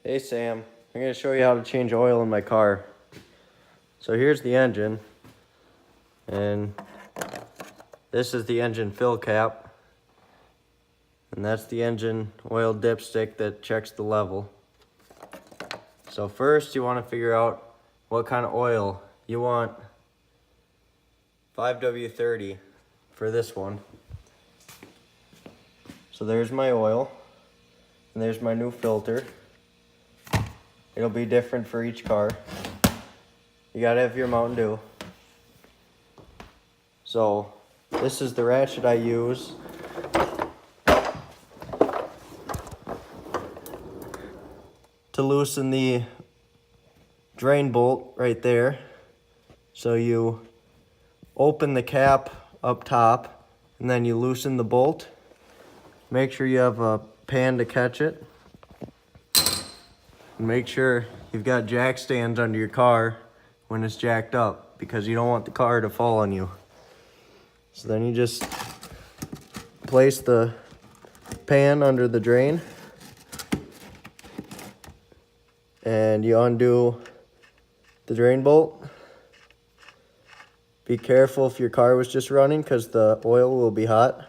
Hey Sam, I'm going to show you how to change oil in my car. So here's the engine, and this is the engine fill cap, and that's the engine oil dipstick that checks the level. So first you want to figure out what kind of oil. You want 5W30 for this one. So there's my oil, and there's my new filter. It'll be different for each car. You gotta have your Mountain Dew. So this is the ratchet I use to loosen the drain bolt right there. So you open the cap up top and then you loosen the bolt. Make sure you have a pan to catch it. Make sure you've got jack stands under your car when it's jacked up, because you don't want the car to fall on you. So then you just place the pan under the drain and you undo the drain bolt. Be careful if your car was just running, because the oil will be hot.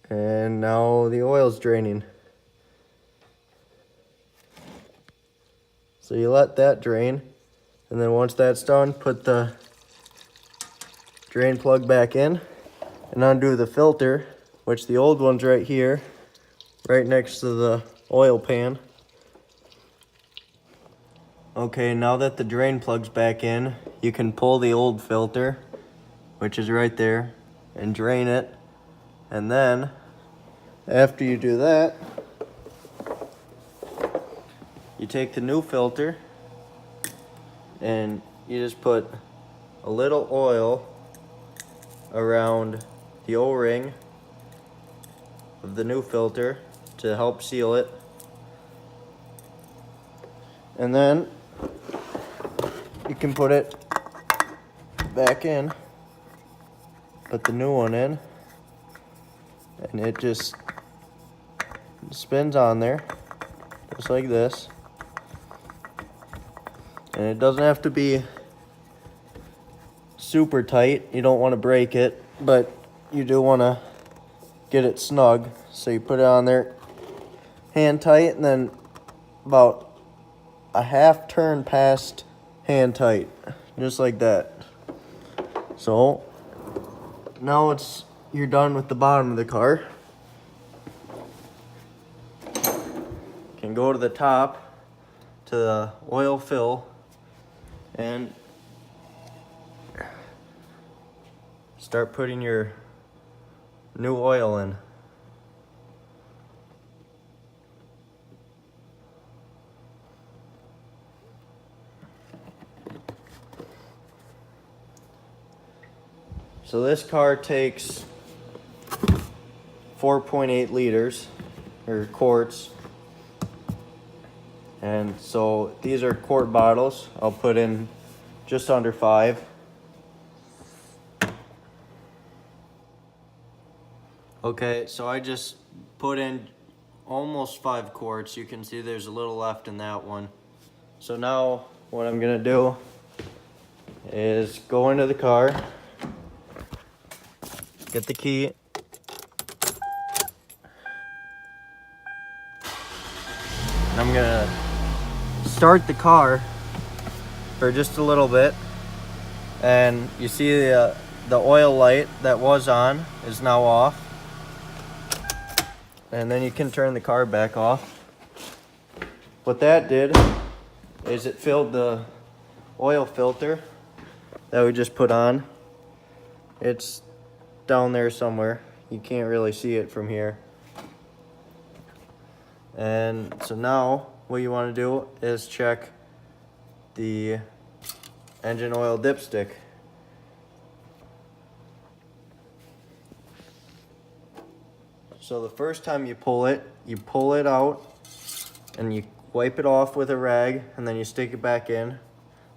And now the oil's draining. So you let that drain, and then once that's done, put the drain plug back in and undo the filter, which the old one's right here, right next to the oil pan. Okay, now that the drain plug's back in, you can pull the old filter, which is right there, and drain it. And then, after you do that, you take the new filter and you just put a little oil around the O-ring of the new filter to help seal it. And then you can put it back in, put the new one in, and it just spins on there, just like this. And it doesn't have to be super tight. You don't want to break it, but you do want to get it snug. So you put it on there hand tight, and then about a half turn past hand tight, just like that. So now you're done with the bottom of the car. Can go to the top to the oil fill and start putting your new oil in. So this car takes 4.8 liters, or quarts. And so these are quart bottles. I'll put in just under 5. Okay, so I just put in almost 5 quarts. You can see there's a little left in that one. So now what I'm gonna do is go into the car, get the key, and I'm gonna start the car for just a little bit. And you see the oil light that was on is now off. And then you can turn the car back off. What that did is it filled the oil filter that we just put on. It's down there somewhere. You can't really see it from here. And so now what you want to do is check the engine oil dipstick. So the first time you pull it out and you wipe it off with a rag, and then you stick it back in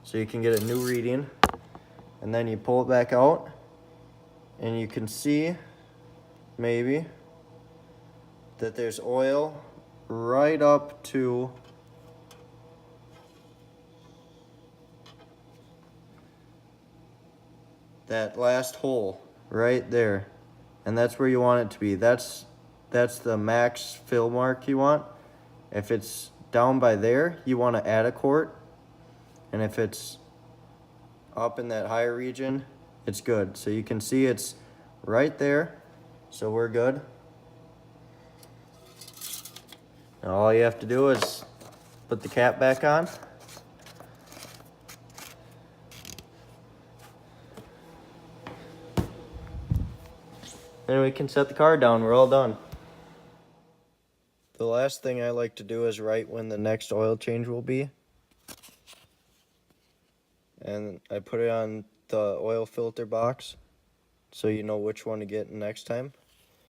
so you can get a new reading. And then you pull it back out And you can see, maybe, that there's oil right up to that last hole right there. And that's where you want it to be. That's the max fill mark you want. If it's down by there, you want to add a quart. And if it's up in that higher region, it's good. So you can see it's right there. So we're good. Now all you have to do is put the cap back on. Then we can set the car down. We're all done. The last thing I like to do is write when the next oil change will be. And I put it on the oil filter box so you know which one to get next time.